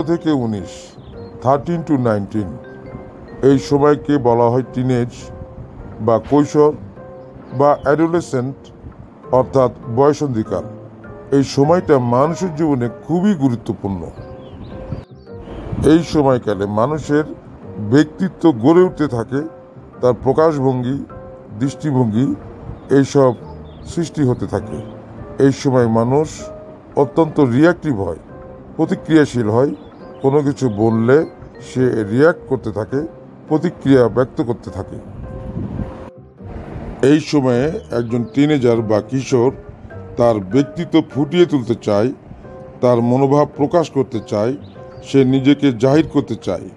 থেকে 19, 13 to 19 এই সময়কে বলা হয় টিনেজ বা কৈশোর বা অ্যাডোলেসেন্ট অর্থাৎ বয়সন্ধিকাল। এই সময়টা মানুষের জীবনে খুবই গুরুত্বপূর্ণ। এই সময়কালে মানুষের ব্যক্তিত্ব গড়ে উঠতে থাকে, তার প্রকাশভঙ্গি, দৃষ্টিভঙ্গি এইসব সৃষ্টি হতে থাকে। এই সময় মানুষ অত্যন্ত রিয়াক্টিভ হয়, প্রতিক্রিয়াশীল হয়। কোনো কিছু বললে সে রিয়াক্ট করতে থাকে, প্রতিক্রিয়া ব্যক্ত করতে থাকে। এই সময়ে একজন টিনেজার বা কিশোর তার ব্যক্তিত্ব ফুটিয়ে তুলতে চায়, তার মনোভাব প্রকাশ করতে চায়, সে নিজেকে জাহির করতে চায়।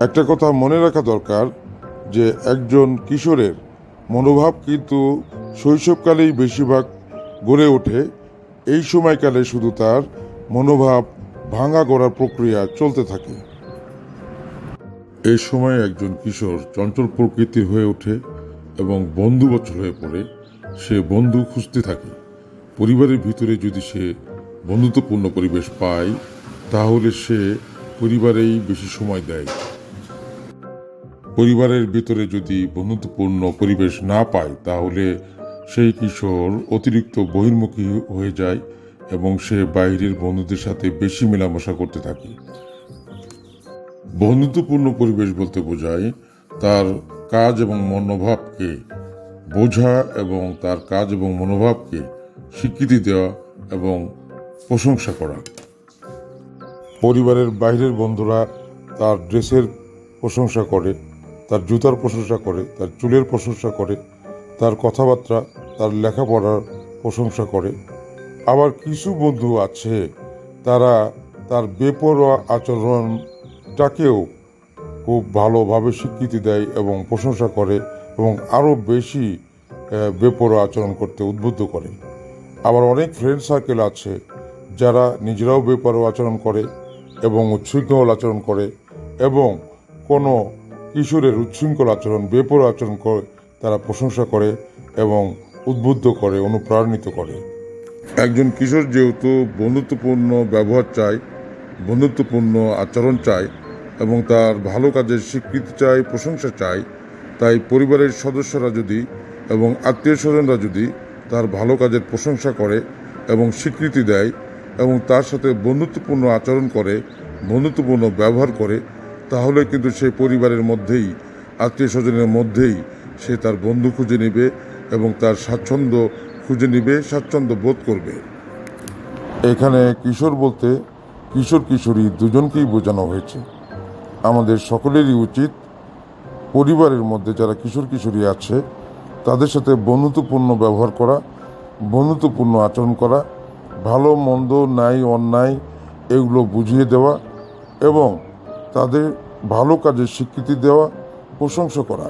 একটা কথা মনে রাখা দরকার যে একজন কিশোরের মনোভাব কিন্তু শৈশবকালেই বেশিরভাগ গড়ে ওঠে। এই সময়কালে শুধু তার মনোভাব ভাঙা গড়ার প্রক্রিয়া চলতে থাকে। এই সময় একজন কিশোর চঞ্চল প্রকৃতির হয়ে ওঠে এবং বন্ধুবৎসল হয়ে পড়ে। সে বন্ধু খুঁজতে থাকে। পরিবারের ভিতরে যদি সে বন্ধুত্বপূর্ণ পরিবেশ পায় তাহলে সে পরিবারেই বেশি সময় দেয়। পরিবারের ভিতরে যদি বন্ধুত্বপূর্ণ পরিবেশ না পায় তাহলে সেই কিশোর অতিরিক্ত বহির্মুখী হয়ে যায় এবং সে বাইরের বন্ধুদের সাথে বেশি মেলামেশা করতে থাকে। বন্ধুত্বপূর্ণ পরিবেশ বলতে বোঝায় তার কাজ এবং মনোভাবকে বোঝা এবং তার কাজ এবং মনোভাবকে স্বীকৃতি দেওয়া এবং প্রশংসা করা। পরিবারের বাইরের বন্ধুরা তার ড্রেসের প্রশংসা করে, তার জুতার প্রশংসা করে, তার চুলের প্রশংসা করে, তার কথাবার্তা, তার লেখাপড়ার প্রশংসা করে। আবার কিছু বন্ধু আছে তারা তার বেপরোয়া আচরণটাকেও খুব ভালোভাবে স্বীকৃতি দেয় এবং প্রশংসা করে এবং আরও বেশি বেপরোয়া আচরণ করতে উদ্বুদ্ধ করে। আবার অনেক ফ্রেন্ড সার্কেল আছে যারা নিজেরাও বেপরোয়া আচরণ করে এবং উচ্ছৃঙ্খল আচরণ করে এবং কোনো কিশোরের উচ্ছৃঙ্খল আচরণ, বেপরোয়া আচরণ করে তারা প্রশংসা করে এবং উদ্বুদ্ধ করে, অনুপ্রাণিত করে। একজন কিশোর যেহেতু বন্ধুত্বপূর্ণ ব্যবহার চায়, বন্ধুত্বপূর্ণ আচরণ চায় এবং তার ভালো কাজের স্বীকৃতি চায়, প্রশংসা চায়, তাই পরিবারের সদস্যরা যদি এবং আত্মীয় স্বজনরা যদি তার ভালো কাজের প্রশংসা করে এবং স্বীকৃতি দেয় এবং তার সাথে বন্ধুত্বপূর্ণ আচরণ করে, বন্ধুত্বপূর্ণ ব্যবহার করে, তাহলে কিন্তু সে পরিবারের মধ্যেই, আত্মীয় স্বজনের মধ্যেই সে তার বন্ধু খুঁজে নেবে এবং তার স্বাচ্ছন্দ্য খুঁজে নেবে, স্বাচ্ছন্দ্য বোধ করবে। এখানে কিশোর বলতে কিশোর কিশোরী দুজনকেই বোঝানো হয়েছে। আমাদের সকলেরই উচিত পরিবারের মধ্যে যারা কিশোর কিশোরী আছে তাদের সাথে বন্ধুত্বপূর্ণ ব্যবহার করা, বন্ধুত্বপূর্ণ আচরণ করা, ভালো মন্দ ন্যায় অন্যায় এগুলো বুঝিয়ে দেওয়া এবং তাদের ভালো কাজের স্বীকৃতি দেওয়া, প্রশংসা করা।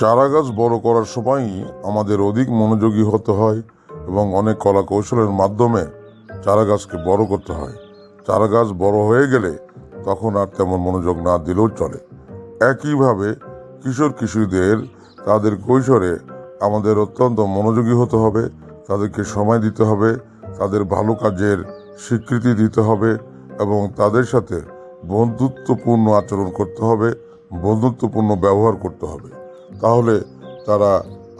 চারা গাছ বড় করার সময়ই আমাদের অধিক মনোযোগী হতে হয় এবং অনেক কলা কৌশলের মাধ্যমে চারা গাছকে বড় করতে হয়। চারা গাছ বড় হয়ে গেলে তখন আর তেমন মনোযোগ না দিলেও চলে। একইভাবে কিশোর কিশোরীদের তাদের কৈশোরে আমাদের অত্যন্ত মনোযোগী হতে হবে, তাদেরকে সময় দিতে হবে, তাদের ভালো কাজের স্বীকৃতি দিতে হবে এবং তাদের সাথে বন্ধুত্বপূর্ণ আচরণ করতে হবে, বন্ধুত্বপূর্ণ ব্যবহার করতে হবে। তাহলে তারা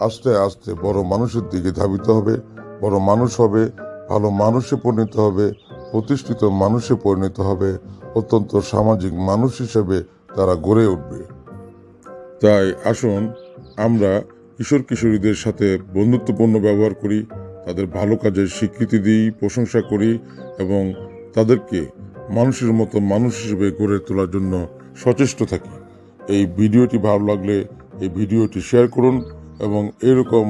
আস্তে আস্তে বড় মানুষের দিকে ধাবিত হবে, বড় মানুষ হবে, ভালো মানুষে পরিণত হবে, প্রতিষ্ঠিত মানুষে পরিণত হবে, অত্যন্ত সামাজিক মানুষ হিসেবে তারা গড়ে উঠবে। তাই আসুন আমরা কিশোর কিশোরীদের সাথে বন্ধুত্বপূর্ণ ব্যবহার করি, তাদের ভালো কাজের স্বীকৃতি দিই, প্রশংসা করি এবং তাদেরকে মানুষের মতো মানুষ হিসেবে গড়ে তোলার জন্য সচেষ্ট থাকি। এই ভিডিওটি ভালো লাগলে এই ভিডিওটি শেয়ার করুন এবং এরকম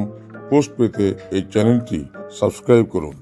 পোস্ট পেতে এই চ্যানেলটি সাবস্ক্রাইব করুন।